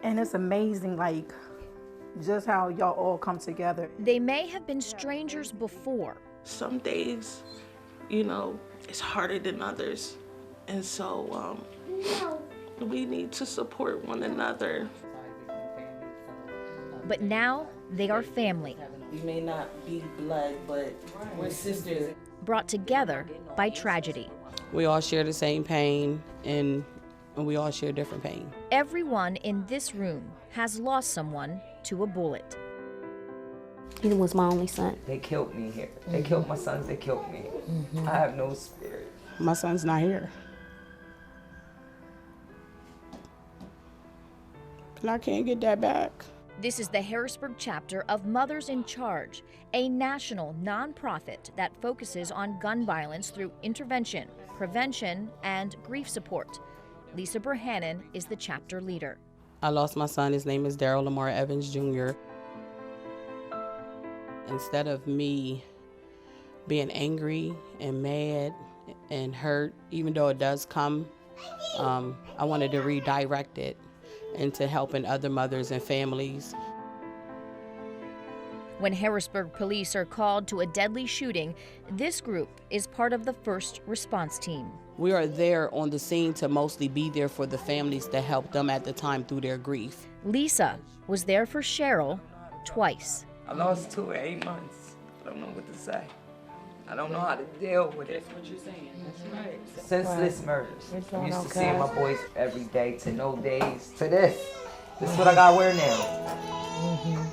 And it's amazing, like, just how y'all all come together. They may have been strangers before. Some days, it's harder than others. And so we need to support one another. But now they are family. We may not be blood, but we're sisters. Brought together by tragedy. We all share the same pain, and we all share different pain. Everyone in this room has lost someone to a bullet. He was my only son. They killed me here. They killed my sons, they killed me. I have no spirit. My son's not here. And I can't get that back. This is the Harrisburg chapter of Mothers in Charge, a national nonprofit that focuses on gun violence through intervention, prevention, and grief support. Lisa Berhanen is the chapter leader. I lost my son. His name is Daryl Lamar Evans Jr. Instead of me being angry and mad and hurt, even though it does come, I wanted to redirect it into helping other mothers and families. When Harrisburg police are called to a deadly shooting, this group is part of the first response team. We are there on the scene to mostly be there for the families to help them at the time through their grief. Lisa was there for Cheryl twice. I lost 2 in 8 months. I don't know what to say. I don't know how to deal with it. That's what you're saying. That's right. Senseless murders. I used to see my boys every day, to no days, to this. This is what I gotta wear now.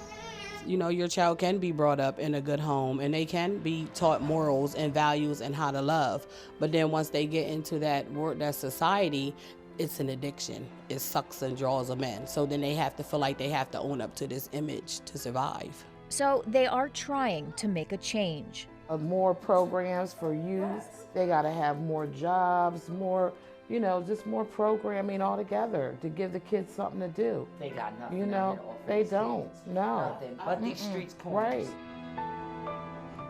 Your child can be brought up in a good home and they can be taught morals and values and how to love. But then once they get into that society, it's an addiction. It sucks and draws them in. So then they have to feel like they have to own up to this image to survive. So they are trying to make a change. More programs for youth. They got to have more jobs, more, just more programming altogether to give the kids something to do. They got nothing. They don't. No. Nothing but these streets Right. corners.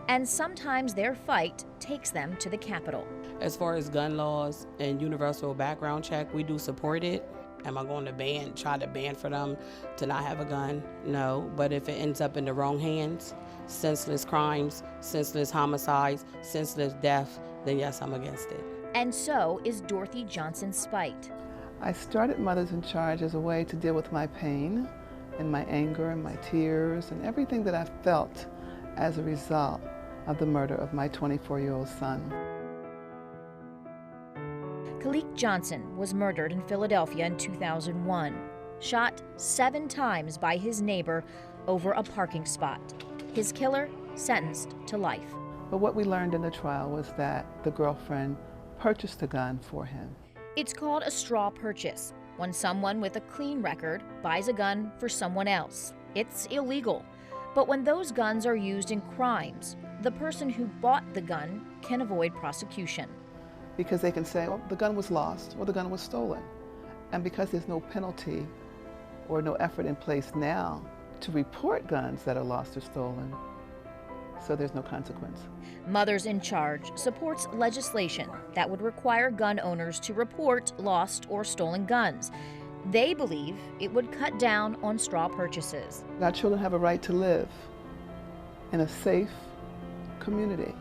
And sometimes their fight takes them to the Capitol. As far as gun laws and universal background check, we do support it. Am I going to try to ban for them to not have a gun? No, but if it ends up in the wrong hands, senseless crimes, senseless homicides, senseless death, then yes, I'm against it. And so is Dorothy Johnson Spite. I started Mothers in Charge as a way to deal with my pain and my anger and my tears and everything that I felt as a result of the murder of my 24-year-old son. Kalik Johnson was murdered in Philadelphia in 2001, shot 7 times by his neighbor over a parking spot. His killer sentenced to life. But what we learned in the trial was that the girlfriend purchased a gun for him. It's called a straw purchase, when someone with a clean record buys a gun for someone else. It's illegal. But when those guns are used in crimes, the person who bought the gun can avoid prosecution. Because they can say, well, the gun was lost or the gun was stolen. And because there's no penalty or no effort in place now to report guns that are lost or stolen, so there's no consequence. Mothers in Charge supports legislation that would require gun owners to report lost or stolen guns. They believe it would cut down on straw purchases. Our children have a right to live in a safe community,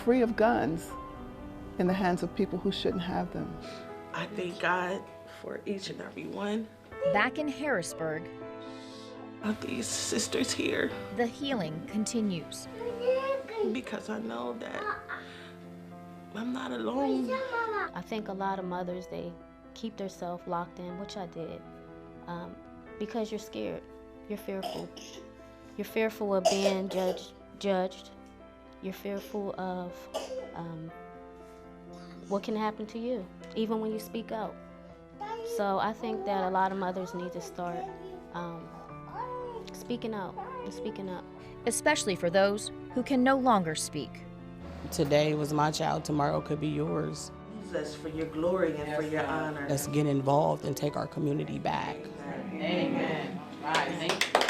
free of guns in the hands of people who shouldn't have them. I thank God for each and every one Back in Harrisburg, of these sisters here, the healing continues. because I know that I'm not alone. I think a lot of mothers, they keep themselves locked in, which I did, because you're scared. You're fearful. You're fearful of being judged. You're fearful of what can happen to you, even when you speak out. So I think that a lot of mothers need to start speaking out and speaking up. Especially for those who can no longer speak. Today was my child, tomorrow could be yours. Use us for your glory and for your honor. Let's get involved and take our community back. Amen. All right, thank you.